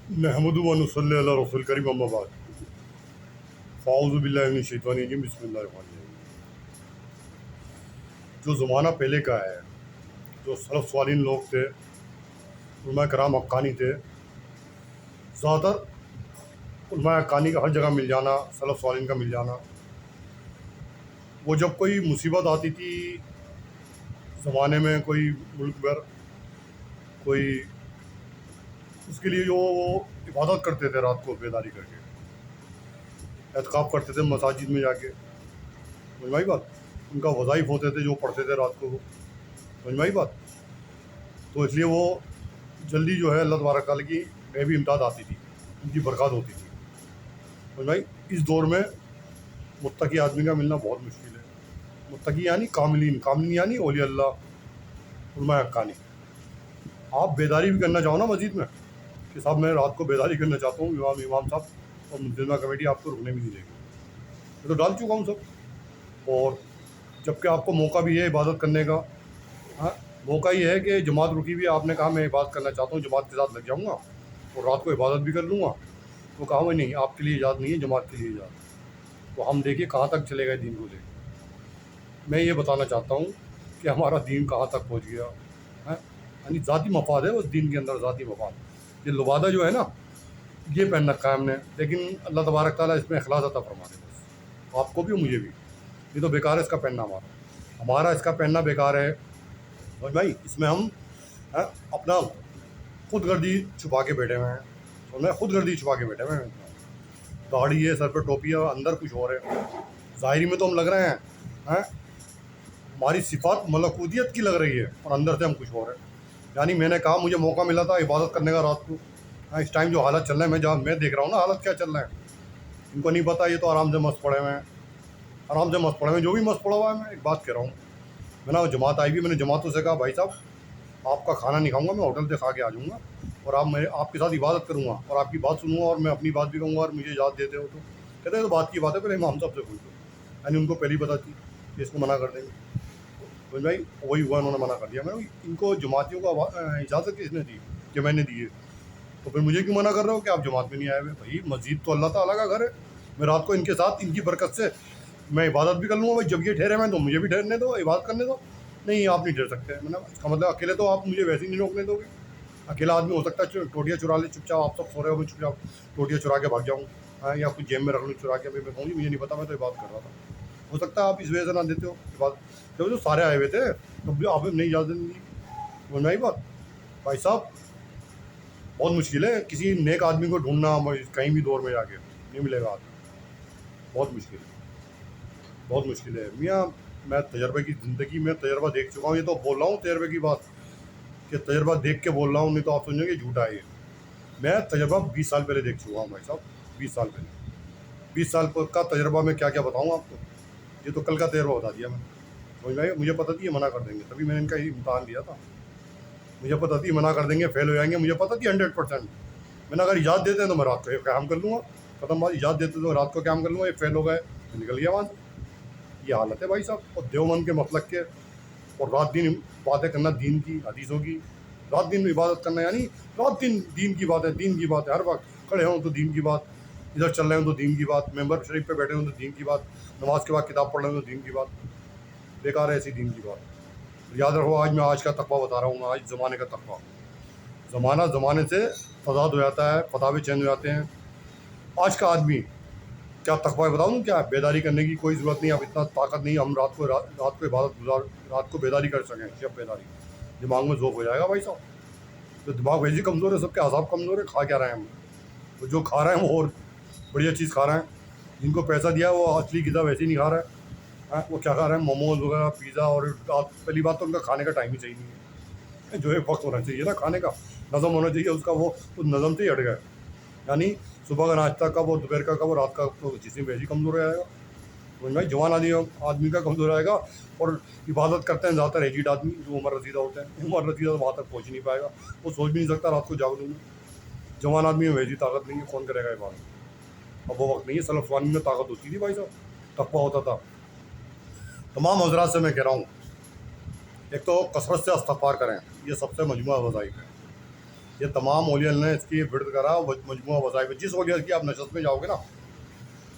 नहमदु व नसल्ली अला रसूल करीम अम्मा बाद फ़ाऊज़ु बिल्लाहि मिनश शैतानिर रजीम बिस्मिल्लाहिर रहमानिर रहीम। जो ज़माना पहले का है, जो सलफ़ स्वालीन लोग थे, उलमा कराम हक्कानी थे, ज़्यादातर उलमा हक्कानी का हर जगह मिल जाना, सलफ़ स्वालीन का मिल जाना। वो जब कोई मुसीबत आती थी ज़माने में, कोई मुल्क भर कोई, उसके लिए जो वो इबादत करते थे रात को बेदारी करके, एतकाफ़ करते थे मसाजिद में जाके, समझ में आई बात। उनका वज़ाइफ होते थे जो पढ़ते थे रात को, समझ में आई बात। तो इसलिए वो जल्दी जो है अल्लाह तबारक तआला की गैबी इमदाद आती थी, उनकी बरकत होती थी, समझ में आई। इस दौर में मुत्तकी आदमी का मिलना बहुत मुश्किल है। मुत्तकी यानी कामिलीन, कामिलीन यानी औलिया अल्लाह, उलमा हक्कानी। आप बेदारी भी करना चाहो ना मस्जिद में कि साहब मैं रात को बेदारी करना चाहता हूँ, इमाम साहब और मुंतज़िमा कमेटी आपको रुकने भी नहीं देगी, मैं तो डाल चुका हूँ सब। और जबकि आपको मौका भी है इबादत करने का, हाँ, मौका ये है कि जमात रुकी हुई है, आपने कहा मैं इबादत करना चाहता हूँ, जमात के साथ लग जाऊँगा और रात को इबादत भी कर लूँगा। तो कहा भाई नहीं, आपके लिए इजाज़त नहीं है, जमात के लिए इजाज़त। तो हम देखिए कहाँ तक चले गए दीन को लेकर। मैं ये बताना चाहता हूँ कि हमारा दीन कहाँ तक पहुँच गया है। यानी ज़ाती मफाद है उस दीन के अंदर, ज़ाती मफाद। ये लुबादा जो है ना, ये पहन रखा है हमने, लेकिन अल्लाह तबारक ताला इसमें इखलास अता फरमा दे बस, आपको भी और मुझे भी। ये तो बेकार है इसका पहनना, हमारा इसका पहनना बेकार है। और भाई इसमें हम अपना खुद गर्दी छुपा के बैठे हुए हैं, और मैं खुद गर्दी छुपा के बैठे हुए हैं। दाढ़ी है, सर पे टोपी है, अंदर कुछ और है। ज़ाहिरी में तो हम लग रहे हैं, हमारी सिफात मलकूतियत की लग रही है, और अंदर से हम कुछ और है। यानी मैंने कहा मुझे मौका मिला था इबादत करने का रात को, इस टाइम जो हालत चल रहा है, मैं देख रहा हूँ ना हालत क्या चल रहा है। इनको नहीं पता, ये तो आराम से मस्त पड़े हुए हैं, आराम से मस्त पड़े हुए हैं। जो भी मस्त पड़ा हुआ है, मैं एक बात कह रहा हूँ, मैंने जमात आई भी, मैंने जमातों से कहा भाई साहब आपका खाना नहीं खाऊंगा, मैं होटल से खा के आ जाऊँगा और आपके साथ इबादत करूँगा और आपकी बात सुनूँगा और मैं अपनी बात भी कहूँगा और मुझे याद देते हो तो। कहते हैं तो बात की बात है, पहले इमाम साहब से पूछ लो। यानी उनको पहले ही पता थी कि इसको मना कर देंगे, तो भाई वही हुआ, उन्होंने मना कर दिया। मैंने इनको जमातियों को इजाज़त किसने दी कि मैंने दी है, तो फिर मुझे क्यों मना कर रहे हो कि आप जमात में नहीं आए हुए। भाई मस्जिद तो अल्लाह ताला का घर है, मैं रात को इनके साथ इनकी बरकत से मैं इबादत भी कर लूँगा। भाई जब ये ठहरे हुए हैं तो मुझे भी ठहरने दो, इबादत करने दो। नहीं आप नहीं ठहर सकते। मैंने इसका मतलब अकेले तो आप मुझे वैसे ही नहीं रोकने दोगे। अकेला आदमी हो सकता है टोटियाँ चुरा ले चुपचाप, आप सब सो रहे हो, मैं चुपचाप टोटियाँ चुरा के भाग जाऊँ, या कुछ जेब में रख लूँ चुरा के। मैं कहूँगी मुझे नहीं पता, मैं तो इबादत कर रहा था। हो सकता है आप इस वजह से ना देते हो इबादत, जब जो सारे आए हुए थे तो भी आप नहीं इजाज़त नहीं दी। समझ में आई बात। भाई साहब बहुत मुश्किल है किसी नेक आदमी को ढूंढना कहीं भी दौर में जाके, नहीं मिलेगा आदमी, बहुत मुश्किल है, बहुत मुश्किल है मियाँ। मैं तजर्बे की ज़िंदगी में तजर्बा देख चुका हूँ, ये तो बोल रहा हूँ तजर्बे की बात कि तजर्बा देख के बोल रहा हूँ, नहीं तो आप समझेंगे झूठा है ये। मैं तजर्बा 20 साल पहले देख चुका हूँ भाई साहब, 20 साल पहले। 20 साल का तजर्बा में क्या क्या बताऊँ आपको, ये तो कल का तजर्बा बता दिया मैं। समझ में, मुझे पता थी ये मना कर देंगे, तभी मैंने इनका ही इम्तहान दिया था। मुझे पता थी मना कर देंगे, फेल हो जाएंगे, मुझे पता थी 100%। मैंने अगर इजाज़त देते हैं तो मैं रात को काम कर लूँगा, खत्म बात। इजाज़त देते तो रात को काम कर लूँगा, ये फेल हो गए तो निकल गया वहाँ से। ये हालत है भाई साहब। और देवबंद के मसलक के, और रात दिन बातें करना दीन की, हदीसों की, रात दिन इबादत करना, यानी रात दिन दीन की बात है, दीन की बात है। हर वक्त खड़े हों तो दीन की बात, इधर चल रहे हों तो दीन की बात, मेंबर शरीफ पे बैठे हों तो दीन की बात, नमाज के बाद किताब पढ़ रहे हो तो दीन की बात। बेकार है ऐसी दीन की बात। याद रखो, आज मैं आज का तकवा बता रहा हूँ, आज ज़माने का तकवा। ज़माना ज़माने से फसाद हो जाता है, फतावे चेंज हो जाते हैं। आज का आदमी क्या तकवा बताऊँ, क्या बेदारी करने की कोई ज़रूरत नहीं। अब इतना ताकत नहीं हम रात को इबादत गुजार, रात को बेदारी कर सकें। जब बेदारी दिमाग में ज़ोक हो जाएगा भाई साहब, तो दिमाग वैसे ही कमज़ोर है, सबके असाब कमज़ोर है। खा क्या रहे हैं हम, तो जो खा रहे हैं वो और बढ़िया चीज़ खा रहे हैं। जिनको पैसा दिया वो असली ग़िज़ा वैसे ही नहीं खा रहे हैं। वो क्या खा रहे हैं, मोमोज वगैरह, पिज़्ज़ा। और पहली बात तो उनका खाने का टाइम ही सही नहीं है। जो एक वक्त होना चाहिए ना खाने का, नज़म होना चाहिए उसका, वो उस नज़म से ही हट गए। यानी सुबह का नाश्ता कब और दोपहर का कब और रात का, तो जिसमें वैसे ही कमज़ोर आएगा। तो भाई जवान आदमी का कमज़ोर आएगा। और इबादत करते हैं ज़्यादातर एजिड आदमी जो उम्र रसीदा होते हैं। उम्र रसीदा तो वहाँ तक पहुँच नहीं पाएगा, वो सोच भी नहीं सकता रात को जाग लूँगा। जवान आदमी में वैसी ताकत नहीं है, कौन करेगा इबादत। अब वो वक्त नहीं है, सलफ़ स्वालीन में ताकत होती थी भाई साहब, तकवा होता था। तमाम हज़रात से मैं कह रहा हूँ, एक तो कसरत से इस्तग़फ़ार करें, ये सबसे मजमूआ वज़ाइफ है। یہ تمام اولیاء نے اس کی ورد کرا مجموعہ وظائف جس اولیاء کی آپ نشست میں جاؤ گے نا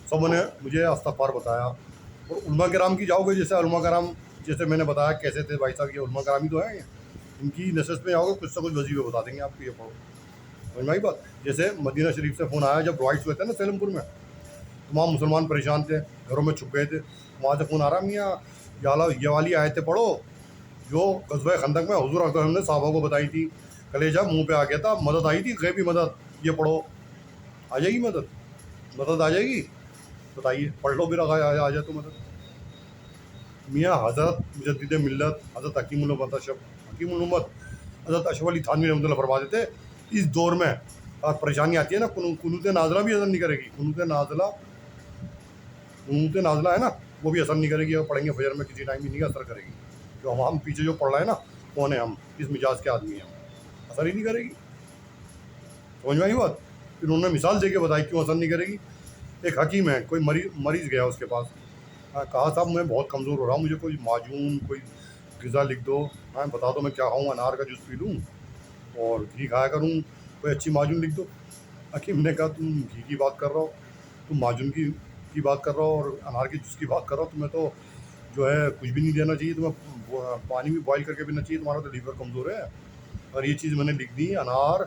سب نے مجھے استغفار بتایا. اور علماء کرام کی جاؤ گے جیسے علماء کرام جیسے میں نے بتایا کیسے تھے بھائی صاحب. یہ علماء کرام ہی تو ہیں ان کی نشست میں جاؤ گے کچھ سے کچھ وظیفے بتا دیں گے آپ کو. یہ پڑھو سمجھ میں آئی بات. جیسے مدینہ شریف سے فون آیا جب رائٹس ہوئے تھے نا سیلم پور میں تمام مسلمان پریشان تھے گھروں میں چھپ گئے تھے. وہاں سے فون آ رہا میاں یہ والی آیتیں پڑھو جو غزوہ خندق میں حضور اکرم نے صحابہ کو بتائی تھی. کلیجہ منہ پہ آ گیا تھا. مدد آئی تھی غیبی مدد. یہ پڑھو آ جائے گی مدد آ جائے گی. بتائیے پڑھ لو پھر آ جائے تو مدد. میاں حضرت مجدد ملت حضرت حکیم الامت حضرت اشرف علی تھانوی رحمۃ اللہ فرماتے تھے اس دور میں اور پریشانی آتی ہے نا قنوت نازلہ بھی اثر نہیں کرے گی. قنوت نازلہ ہے نا وہ بھی اثر نہیں کرے گی. اور پڑھیں گے فجر میں کسی ٹائم بھی نہیں اثر کرے گی. جو ہم پیچھے جو پڑھ رہے ہیں نا کون ہے ہم کس مزاج کے آدمی ہیں ہم اثر ہی نہیں کرے گی. سمجھ میں آئی بات. پھر انہوں نے مثال دے کے بتائی کیوں اثر نہیں کرے گی. ایک حکیم ہے کوئی مریض گیا اس کے پاس کہا صاحب میں بہت کمزور ہو رہا ہوں مجھے کوئی معجون کوئی غذا لکھ دو. بتا دو میں کیا کھاؤں. انار کا جوس پی لوں اور گھی کھایا کروں کوئی اچھی معجون لکھ دو. حکیم نے کہا تم گھی کی بات کر رہا ہو تم معجون کی بات کر رہا ہو اور انار کے جوس کی بات کر رہا ہو. تمہیں تو جو ہے کچھ بھی نہیں دینا چاہیے. تمہیں پانی بھی بوائل کر کے پینا چاہیے. تمہارا تو لیور کمزور ہے. اور یہ چیز میں نے لکھ دی انار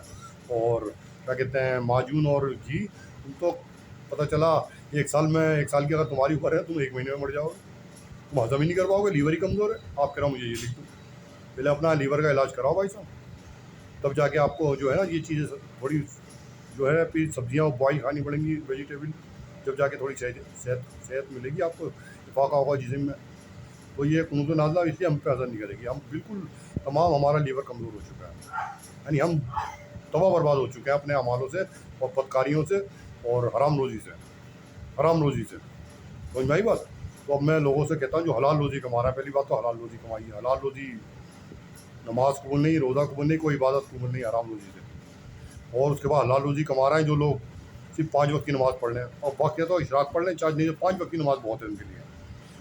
اور کیا کہتے ہیں معجون اور گھی. تم تو پتہ چلا ایک سال کی اگر تمہاری عمر ہے تم 1 مہینے میں مر جاؤ گے. تم ہضم ہی نہیں کر پاؤ گے. لیور ہی کمزور ہے. آپ کہہ رہا ہوں مجھے یہ لکھ دو. پہلے اپنا لیور کا علاج کراؤ بھائی صاحب تب جا کے آپ کو جو ہے نا یہ چیزیں تھوڑی جو ہے پھر سبزیاں بوائل کھانی پڑیں گی ویجیٹیبل جب جا کے تھوڑی صحت ملے گی آپ کو افاقہ ہوگا جسم میں. تو یہ قنوت نازلہ اس لیے ہم پہ اثر نہیں کرے گی. ہم بالکل تمام ہمارا لیور کمزور ہو چکا ہے. یعنی ہم تباہ برباد ہو چکے ہیں اپنے اعمالوں سے اور بدکاریوں سے اور حرام روزی سے. سمجھ میں آئی بات. تو اب میں لوگوں سے کہتا ہوں جو حلال روزی کما رہا ہے پہلی بات تو حلال روزی کمائیے. حلال روزی نماز قبول نہیں روزہ قبول نہیں کوئی عبادت قبول نہیں حرام روزی سے. اور اس کے بعد حلال روزی کما رہے ہیں جو لوگ صرف 5 وقت کی نماز پڑھ لیں اور وقت ہے تو اشراق پڑھ لیں چارج نہیں تو 5 وقت کی نماز بہت ہے ان کے لیے.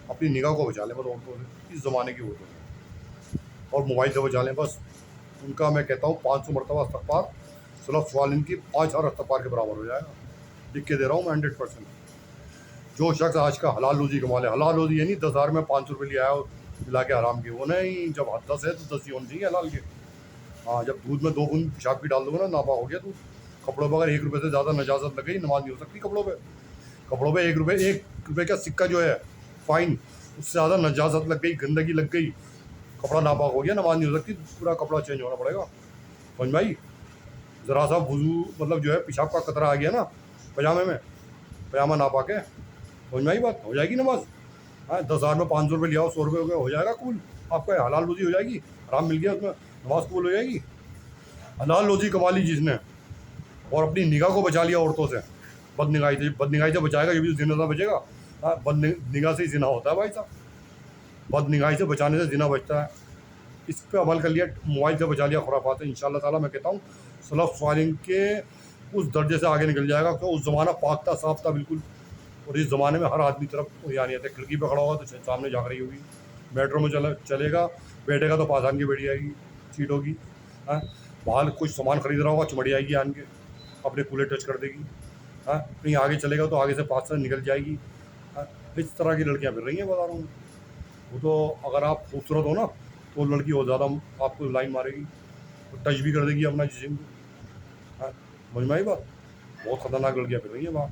اپنی نگاہ کو بچا لیں بس عورتوں سے اس زمانے کی عورتوں سے اور موبائل سے بچا لیں بس. ان کا میں کہتا ہوں 500 مرتبہ استغفار سلف سوال ان کی 5000 استغفار کے برابر ہو جائے گا. لکھ کے دے رہا ہوں میں 100%. جو شخص آج کا حلال روزی کما لے حلال روزی یعنی 10,000 میں 500 روپئے لے آیا اور ملا کے حرام کے وہ نہیں. جب 10 ہے تو 10 ہی ہونے چاہیے حلال کے. ہاں جب دودھ میں 2 بوند پیشاب کی ڈال دو گے نا ناپا ہو گیا دودھ. کپڑوں پہ اگر 1 روپے سے زیادہ نجازت لگ گئی نماز نہیں ہو سکتی. کپڑوں پہ 1 روپے کا سکہ جو ہے فائن اس سے زیادہ نجازت لگ گئی گندگی لگ گئی کپڑا ناپاک ہو گیا نماز نہیں ہو سکتی. پورا کپڑا چینج ہونا پڑے گا. سمجھ بھائی. ذرا سا وضو مطلب جو ہے پیشاب کا قطرہ آ گیا نا پجامے میں پجامہ ناپاک ہے. سمجھ میں آئی بات. ہو جائے گی نماز. 10,000 میں 500 روپئے لے آؤ 100 روپئے ہو گیا ہو جائے گا قبول. آپ کا حلال روزی ہو جائے گی. حرام مل گیا اس میں نماز قبول ہو جائے گی. حلال روزی کما لی جس نے اور اپنی نگاہ کو بچا لیا عورتوں سے بد نگاہی سے بچائے گا یہ بھی زنا سے بچے گا. بد نگاہ سے ہی زنا ہوتا ہے بھائی صاحب. بد نگاہی سے بچانے سے زنا بچتا ہے. اس پہ عمل کر لیا موبائل سے بچا لیا خرافات ہے. ان شاء اللہ تعالیٰ میں کہتا ہوں سلف صالحین کے اس درجے سے آگے نکل جائے گا کہ اس زمانہ پاک تھا صاف تھا بالکل. اور اس زمانے میں ہر آدمی طرف یعنی کھڑکی پہ کھڑا ہوگا تو سامنے جھانک رہی ہوگی. میٹرو میں چلے گا بیٹھے گا تو پاسان کی بیٹی آئے گی سیٹ ہوگی. باہر کچھ سامان خرید رہا ہوگا چمڑی آئے گی آن کے اپنے کولے ٹچ کر دے گی. کہیں آگے چلے گا تو آگے سے پاس سے نکل جائے گی. اس طرح کی لڑکیاں پھر رہی ہیں بازاروں میں. وہ تو اگر آپ خوبصورت ہو نا تو لڑکی اور زیادہ آپ کو لائن مارے گی ٹچ بھی کر دے گی اپنا جسم کو. سمجھ میں آئی بات. بہت خطرناک لڑکیاں پھر رہی ہیں وہاں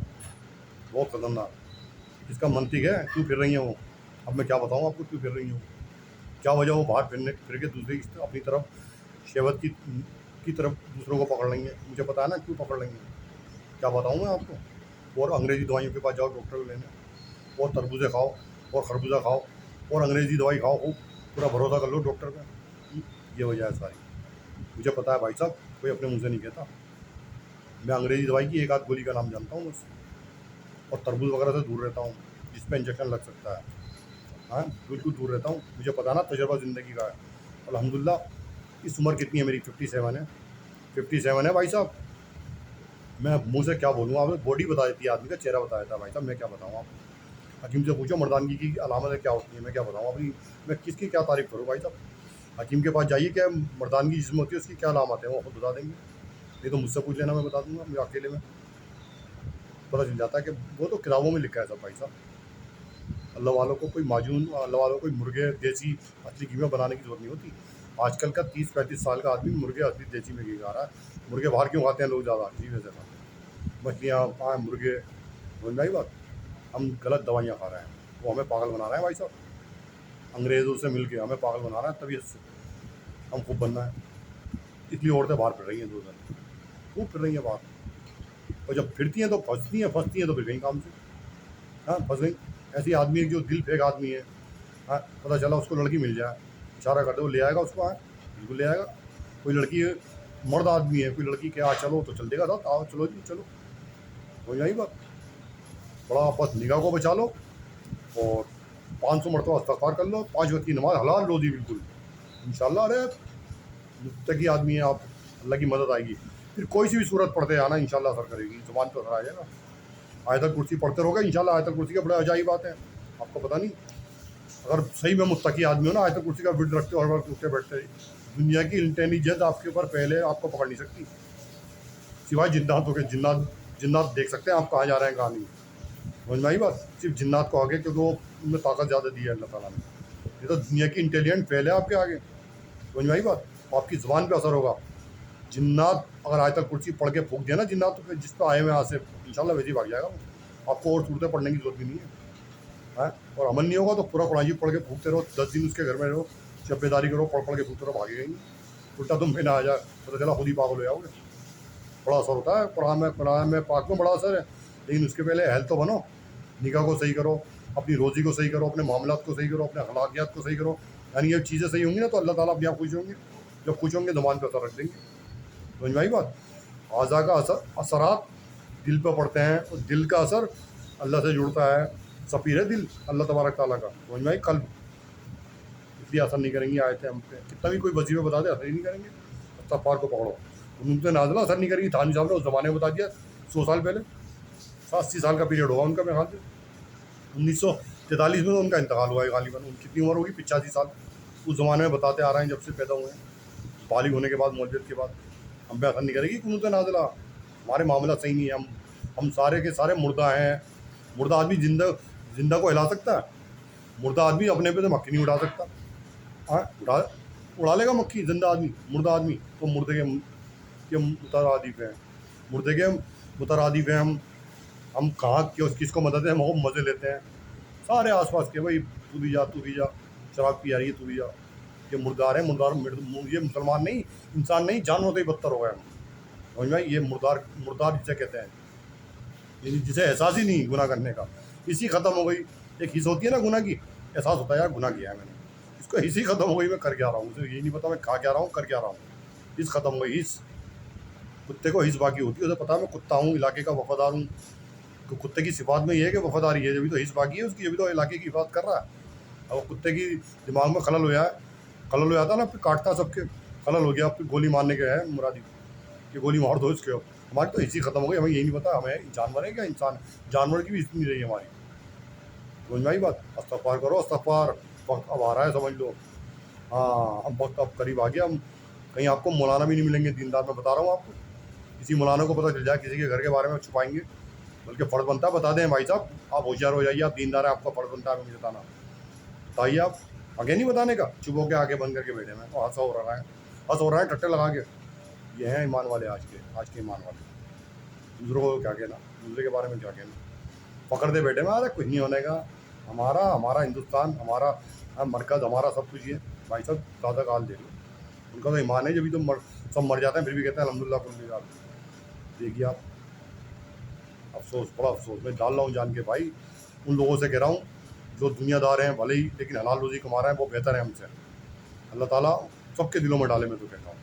بہت خطرناک. اس کا منطق ہے کیوں پھر رہی ہیں وہ. اب میں کیا بتاؤں آپ کو کیوں پھر رہی ہوں کیا وجہ وہ باہر پھر کے دوسرے اپنی طرف شہوت کی طرف دوسروں کو پکڑ لیں گے. مجھے پتا ہے نا کیوں پکڑ لیں گے کیا بتاؤں میں آپ کو. اور انگریزی دوائیوں کے پاس جاؤ ڈاکٹر کو لینے اور تربوزے کھاؤ اور خربوزہ کھاؤ اور انگریزی دوائی کھاؤ خوب پورا بھروسہ کر لو ڈاکٹر پہ. یہ وجہ ہے ساری. مجھے پتا ہے بھائی صاحب کوئی اپنے منہ سے نہیں کہتا. میں انگریزی دوائی کی 1 آدھ گولی کا نام جانتا ہوں بس. اور تربوز وغیرہ سے دور رہتا ہوں جس پہ انجیکشن لگ سکتا ہے. بالکل دور رہتا ہوں. مجھے پتا نا تجربہ زندگی کا ہے الحمدللہ. اس عمر کتنی ہے میری 57 ہے بھائی صاحب. میں منہ سے کیا بولوں آپ باڈی بتا دیتی ہے آدمی کا چہرہ بتا دیتا ہے بھائی صاحب. میں کیا بتاؤں آپ کو. حکیم سے پوچھو مردانگی کی علامتیں کیا ہوتی ہیں. میں کیا بتاؤں اپنی میں کس کی کیا تعریف کروں بھائی صاحب. حکیم کے پاس جائیے کہ مردانگی جس میں ہوتی ہے اس کی کیا علامت ہے وہ خود بتا دیں گے. नहीं तो मुझसे पूछ लेना, मैं बता दूंगा, मुझे अकेले में पता चल जाता है कि वो तो किताबों में लिखा है सब भाई साहब। अल्लाह वालों को कोई माजून, अल्लाह वालों को कोई मुर्गे देसी असली घी में बनाने की जरूरत नहीं होती। आजकल का 30-35 साल का आदमी मुर्गे असली देसी में घी खा रहा है। मुर्गे बाहर क्यों खाते हैं लोग ज़्यादा? घी में से खाते हैं। मछलियाँ, मुर्गे, समझ में आई बात? हम गलत दवाइयाँ खा रहे हैं, वो हमें पागल बना रहे हैं भाई साहब। अंग्रेज़ों से मिल के हमें पागल बना रहे हैं, तबीयत से हम खूब बनना है। इसलिए औरतें बाहर फिर रही हैं, 2 दिन खूब फिर रही हैं बाहर, और जब फिरती हैं तो फंसती हैं तो फिर कहीं काम से। हाँ, फंस गई। ऐसी आदमी है जो दिल फेंक आदमी है। हाँ, पता चला उसको लड़की मिल जाए, इशारा कर दे, वो ले आएगा उसको। हाँ, बिल्कुल ले आएगा। कोई लड़की है, मर्द आदमी है, कोई लड़की के आ चलो तो चल देगा साथ, आओ चलो जी चलो, हो जाएगी बात। बड़ा बस निगाह को बचा लो और 500 मरतबा इस्तग़फ़ार कर लो, 5 वक्त की नमाज हलाल रोज़ी बिल्कुल इंशाल्लाह। अरे मुत्तकी आदमी है आप, अल्लाह की मदद आएगी। फिर कोई सी भी सूरत पढ़ते आना, इंशाल्लाह असर करेगी, ज़ुबान पर असर आ जाएगा। आयतल कुर्सी पढ़ते रहोगे इंशाल्लाह। आयतल कुर्सी का बड़ा अजाइब बात है, आपको पता नहीं। अगर सही में मुत्तकी आदमी हो ना, आयतल कुर्सी का विर्द रखते हो, हर वक्त उठते बैठते, दुनिया की इंटेलिजेंस आपके ऊपर पहले आपको पकड़ नहीं सकती, सिवाय जिन्नातों के। जिन्नात देख सकते हैं आप कहाँ जा रहे हैं, कहाँ नहीं। समझ में आई बात? सिर्फ जिन्नात को आगे, क्योंकि वो उनमें ताकत ज़्यादा दी है अल्लाह ताला ने। ये तो दुनिया की इंटेलिजेंट फेल है आपके आगे। समझ में आई बात? आपकी ज़ुबान पे असर होगा। जिन्नात अगर आयतल कुर्सी पढ़ के फूंक दिया ना जिन्नात, तो जिस पर आए हुए यहाँ से इंशाल्लाह वैसे ही भाग जाएगा वो। आपको और सूरतें पढ़ने की जरूरत भी नहीं है। और अमल नहीं होगा तो पूरा कुरान शरीफ पढ़ के फूंकते रहो, 10 दिन उसके घर में रहो, शब्बेदारी करो, पढ़ के फूकते रहो, भागेगा ही। उल्टा तुम पे ना आ जाए, पता चला खुद ही पागल हो जाओगे। बड़ा असर होता है कुरान में पाक में बड़ा असर है। लेकिन उसके पहले हेल्थ तो बनो, निगाह को सही करो, अपनी रोज़ी को सही करो, अपने मामलात को सही करो, अपने अखलाकियात को सही करो। यानी ये चीज़ें सही होंगी ना तो अल्लाह ताला अपने आप खुश होंगे। जब खुश होंगे ज़बान पर असर रख देंगे। समझ में आई बात? आज़ा का असरात दिल पर पड़ते हैं, और दिल का असर अल्लाह से जुड़ता है। सफ़ीर है दिल अल्लाह तबारक ताला का। समझ में आई? कल्ब, इसलिए असर नहीं करेंगी आयतें हम पे, कितना भी कोई वजीफे बता दे असर ही नहीं करेंगे। इस्तग़फ़ार को पकड़ो, उनसे नाज़िला असर नहीं करेगी। थानी साहब ने उस ज़माने में बता दिया 100 साल पहले, 80 साल का पीरियड होगा उनका मेरे ख्याल से। 1943 में तो उनका इंतकाल हुआ है गालिबन। उनकी कितनी उम्र होगी? 85 साल। उस ज़माने में बताते आ रहे हैं जब से पैदा हुए हैं, बालिग होने के बाद, मौलियत के बाद। हम पे असर नहीं करेगी कुनूत नाज़िला। हमारे मामला सही नहीं है, हम सारे के सारे मुर्दा हैं। मुर्दा आदमी जिंदा को हिला सकता है? मुर्दा आदमी अपने पे तो मक्खी नहीं उड़ा सकता। हाँ, उड़ा लेगा मक्खी जिंदा आदमी? मुर्दा आदमी तो मुर्दे के मुतरादिफ हैं, मुर्दे के मुतरादिफ हैं। हम कहाँ किसको मदद है, हम मज़े लेते हैं सारे आसपास के। भाई तू भी जा, शराब पी आ रही है, तू भी जा। ये मुर्दार है, ये मुसलमान नहीं, इंसान नहीं, जानवर से ही बदतर हो गए हम। समझ में? ये मुर्दार जिसे कहते हैं, जिसे एहसास ही नहीं गुनाह करने का, इसी ख़त्म हो गई। एक हिस्स होती है ना गुनाह की, एहसास होता है यार गुनाह किया है मैंने, इसको हिस्स ही ख़त्म हो गई, मैं कर क्या रहा हूँ, मुझे यही नहीं पता मैं खा क्या रहा हूँ, कर क्या रहा हूँ। हिस्स ख़त्म हो गई, हिस्स। कुत्ते को हिस्स बाकी होती है, उसे पता है मैं कुत्ता हूँ, इलाके का वफादार हूँ। तो कुत्ते की सिफात में ये है कि वफादारी है, जब तो हिस्स बाकी है उसकी, जब तो इलाके की हिफाजत कर रहा है। अब कुत्ते की दिमाग में खलल हो जाता ना, फिर काटता सबके। खलल हो गया, फिर गोली मारने के है मुरादी कि गोली मार दो इसके। हमारी तो इसी ख़त्म हो गई, हमें यही नहीं पता हमें जानवर है क्या इंसान। जानवर की भी इतनी रही हमारी। समझ में आई बात? इस्तग़फ़ार करो, इस्तग़फ़ार। वक्त अब आ रहा है, समझ लो। हाँ, अब वक्त अब करीब आ गया। हम कहीं आपको मौलाना भी नहीं मिलेंगे दीनदार, मैं बता रहा हूँ आपको। किसी मौलाना को पता चल जाए किसी के घर के बारे में, छुपाएंगे। बल्कि फ़र्ज़ बनता है बता दें भाई साहब, आप होशियार हो जाइए, आप दीनदार हैं, आपका फ़र्ज़ बनता है मुझे बताना। बताइए आप, आगे नहीं बताने का, चुप होकर आगे बंद करके बैठे हैं। तो हंस हो रहा है टट्टे लगा के। ये हैं ईमान वाले, आज के ईमान वाले। दूसरों को क्या कहना, दूसरे के बारे में क्या कहना, पकड़ दे बैठे में। अरे कुछ नहीं होने का, हमारा हिंदुस्तान, हमारा मरकज़, हमारा सब कुछ। ये भाई साहब दादा काल देख लो, उनका तो ईमान है, जब भी तो सब मर जाते हैं फिर भी कहते हैं अल्हम्दुलिल्लाह कुल मिलाल। देखिए आप, अफसोस, बड़ा अफसोस। मैं डाल रहा हूँ जान के भाई, उन लोगों से कह रहा हूँ जो दुनियादार हैं भले ही, लेकिन हलाल रोज़ी कमा रहे हैं, वो बेहतर है हमसे। अल्लाह ताला सबके दिलों में डाले, मैं तो कहता हूँ।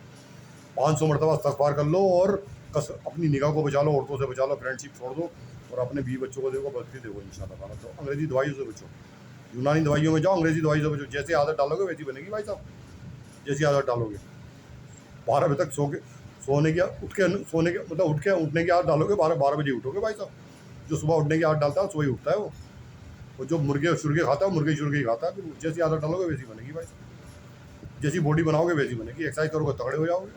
500 मरतबा इस्तग़फ़ार कर लो, और अपनी निगाह को बचा लो, औरतों से बचा लो, फ्रेंडशिप छोड़ दो, और अपने बीवी बच्चों को देखो, बच्चे देखो इंशाल्लाह ताला। तो अंग्रेज़ी दवाइयों से बचो, यूनानी दवाइयों में जाओ, अंग्रेज़ी दवाई से बचो। जैसे आदत डालोगे वैसी बनेगी भाई साहब, जैसी आदत डालोगे। 12 बजे तक सोने की मतलब उठने की आदत डालोगे, 12 बजे उठोगे भाई साहब। जो सुबह उठने की आदत डालता है सुबह ही उठता है वो। और जो मुर्गे शुरगे खाता है, मुर्गे शुरगे ही खाता है। फिर जैसी आदत डालोगे वैसी बनेगी भाई साहब, जैसी बॉडी बनाओगे वैसी बनेगी। एक्सरसाइज करोगे तगड़े हो जाओगे,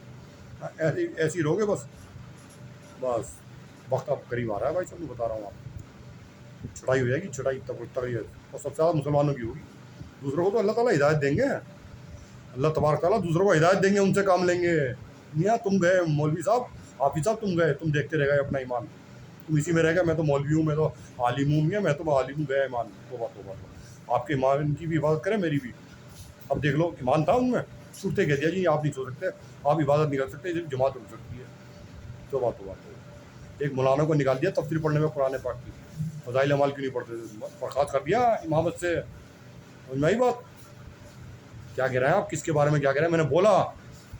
ऐसी रहोगे बस। बस वक्त अब करीब आ रहा है भाई साहब, मैं बता रहा हूँ आपको, छुड़ाई हो जाएगी, छुड़ाई तगड़ी है, और सबसे ज़्यादा मुसलमानों की होगी। दूसरों को तो अल्लाह ताला हिदायत देंगे, अल्लाह तबारक ताला दूसरों को हिदायत देंगे, उनसे काम लेंगे। मियाँ तुम गए मौलवी साहब, हाफिज साहब तुम गए, तुम देखते रह गए अपना ईमान, तुम इसी में रह गए, मैं तो मौलवी हूँ, मैं तो आलिम हूँ, मियाँ मैं तो आलिम हूँ, गया ईमान, तोबा तोबा तोबा। आपके ईमान की भी इबादत करें, मेरी भी। अब देख लो ईमान था उनमें, छूटते कह दिया जी आप नहीं सो सकते, आप इबादत नहीं कर सकते, सिर्फ जमात रुक सकती है। तोबा तोबा तोबा। एक मौलाना को निकाल दिया तफसीर पढ़ने में कुरान पाक की, फज़ाइल अमाल क्यों नहीं पढ़ते थे, बर्खास्त कर दिया इमामत से। समझ में आई बात? क्या कह रहे हैं आप, किसके बारे में क्या कह रहे हैं? मैंने बोला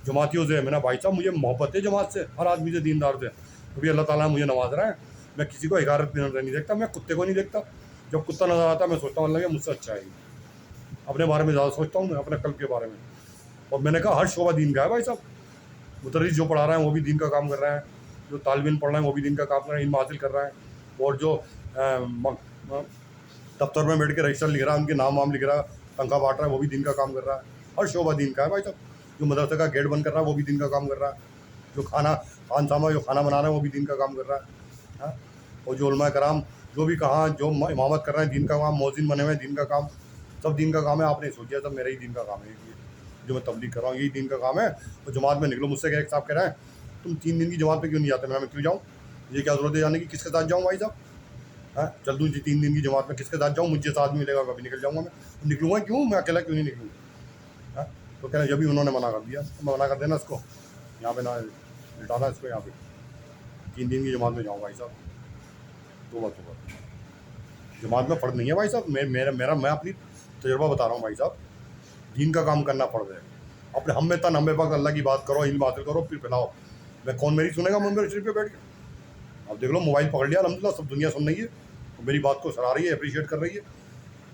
जमातियों से, मैंने भाई साहब मुझे मोहब्बत है जमात से, हर आदमी से, दीनदार से, अभी अल्लाह ताला मुझे नवाज रहा है, मैं किसी को हिकारत की नजर नहीं देखता, मैं कुत्ते को नहीं देखता, जब कुत्ता नजर आता है मैं सोचता हूँ अल्लाह के मुझसे अच्छा है, अपने बारे में ज़्यादा सोचता हूँ मैं, अपने कल्ब के बारे में। और मैंने कहा हर शोबा दीन का है भाई साहब, मुदर्रिस जो पढ़ा रहे हैं वो भी दीन का काम कर रहे हैं, जो तालिब इल्म पढ़ रहे हैं वो भी दीन का काम कर रहे हैं, इल्म हासिल कर रहे हैं, और जो दफ्तर में बैठ के रजिस्टर लिख रहा है, उनके नाम वाम लिख रहा है, तनख्वाह बांट रहा है, वो भी दिन का काम कर रहा है। हर शोबा दिन का है भाई साहब। जो मदरसे का गेट बंद कर रहा है वो भी दिन का काम कर रहा है, जो खान सामा जो खाना बना रहा है वो भी दिन का काम कर रहा है, हाँ? और जो उलमा कराम जो भी कहाँ जो इमामत कर रहे हैं दिन का काम, मौजिन बने हुए हैं दिन का काम, सब दिन का काम है। आपने सोचा सब मेरा ही दिन का काम है, ये जो मैं तबलीग कर रहा हूँ यही दिन का काम है। तो जमात में निकलो, मुझसे एक साहब कह रहे हैं तुम 3 दिन की जमात पे क्यों नहीं जाते? मैं क्यों जाऊँ, ये क्या ज़रूरत है जाने की, किसके साथ जाऊँ भाई साहब? हाँ चल दूँ जी 3 दिन की जमात में, किसके साथ जाऊँ? मुझे साथ मिलेगा कभी निकल जाऊँगा मैं, निकलूँगा क्यों, मैं अकेला क्यों नहीं निकलूँ? हाँ तो कह रहे जब भी उन्होंने मना कर दिया, तो मैं मना कर देना इसको, यहाँ पे ना लिटाना इसको, यहाँ पे 3 दिन की जमात में जाऊँ भाई साहब। तो जमात में फ़र्ज नहीं है भाई साहब, मैं अपनी तजुर्बा बता रहा हूँ भाई साहब, दीन का काम करना फ़र्ज है। अपने हम में तन हम में वक्त अल्लाह की बात करो, इल्म हासिल करो, फिर फैलाओ। मैं कौन मेरी सुनेगा मंबर शरीफ पे बैठ के? अब देख लो मोबाइल पकड़ लिया अल्हम्दुलिल्लाह, सब दुनिया सुन रही है, तो मेरी बात को सराह रही है, अप्रिशिएट कर रही है,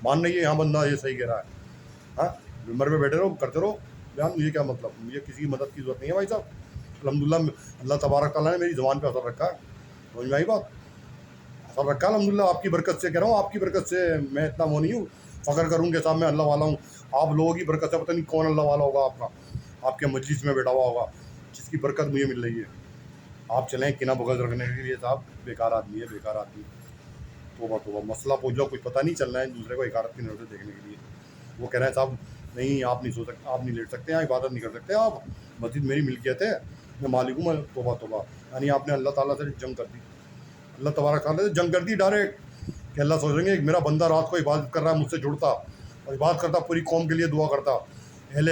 मान रही है यहाँ बंदा ये सही कह रहा है। हाँ मंबर पे बैठे रहो, करते रहो बयान, मुझे क्या मतलब, मुझे किसी की मदद की ज़रूरत नहीं है भाई साहब। अल्हम्दुलिल्लाह अल्लाह तबारक तआला ने मेरी ज़बान पे असर रखा है, समझ में आई बात? असर रखा है अल्हम्दुलिल्लाह, आपकी बरकत से कह रहा हूँ, आपकी बरकत से। मैं इतना वो नहीं हूँ फ़ख्र करूँ कि साहब मैं अल्लाह वाला हूँ, आप लोगों की बरकत से पता नहीं कौन अल्लाह वाला होगा आपका, आपके मजलिस में बैठा हुआ होगा, जिसकी बरकत मुझे मिल रही है। आप चलें किना बगज रखने के लिए साहब, बेकार आदमी है, बेकार आदमी। तोबा तोबा, मसला पूछ लो, कुछ पता नहीं चल रहा है, दूसरे को हिकारत की नज़र से देखने के लिए। वो कह रहे हैं साहब नहीं आप नहीं सो सकते, आप नहीं लेट सकते, यहाँ इबादत नहीं कर सकते आप, मस्जिद मेरी मिल्कियत है, मैं मालिक हूँ मैं। तोबा तोबा, यानी आपने अल्लाह ताला से जंग कर दी, अल्लाह तबारक ताला से जंग कर दी डायरेक्ट, कि अल्लाह सोचेंगे एक मेरा बंदा रात को इबादत कर रहा है, मुझसे जुड़ता और इबादत करता, पूरी कौम के लिए दुआ करता, हर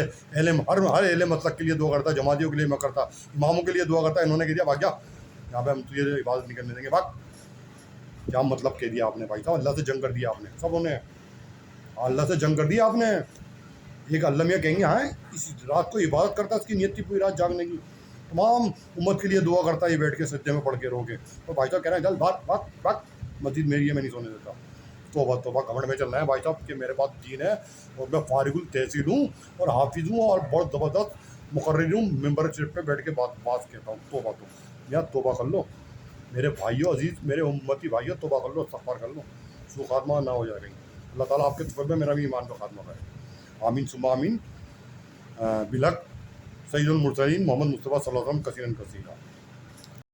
अहले मतलब के लिए दुआ करता, जमातियों के लिए मैं करता, इमामों के लिए दुआ करता, इन्होंने कह दिया भाग जा यहाँ पे, हम तुझे इबादत नहीं करने देंगे, भाग। क्या मतलब कह दिया आपने भाई साहब, अल्लाह से जंग कर दिया आपने, सब उन्हें अल्लाह से जंग कर दिया आपने। एक अल्लाह मियाँ कहेंगे हाँ इस रात को इबादत करता, इसकी नियत थी पूरी रात जागने की, तमाम उम्मत के लिए दुआ करता, ये बैठ के सज्जे में पढ़ के रो के, तो भाई साहब कह रहे हैं चल भाग भाग भाग, मस्जिद मेरी है, मैं नहीं सोने देता। तोबा घमंड में चल रहे हैं भाई साहब कि मेरे पास दीन है, और मैं फारिगुल तहसील हूँ और हाफिज़ हूँ और बहुत ज़बरदस्त मुकर्रिर हूँ, मेंबर सिर्फ पे बैठ के बात कहता हूँ। तोबा तो यार तोबा कर लो मेरे भाइयों अजीज़, मेरे उम्मती भाइयों, तोबा कर लो, इस्तग़फ़ार कर लो, सू खात्मा ना हो जाए कहीं। अल्लाह ताला आपके तौर में मेरा भी ईमान का खात्मा करे, आमीन सुम्मा आमीन। बिलहक़ सय्यदुल मुरसलीन मोहम्मद मुस्तफ़ा सल्लल्लाहु अलैहि वसल्लम कसीरन कसीरा।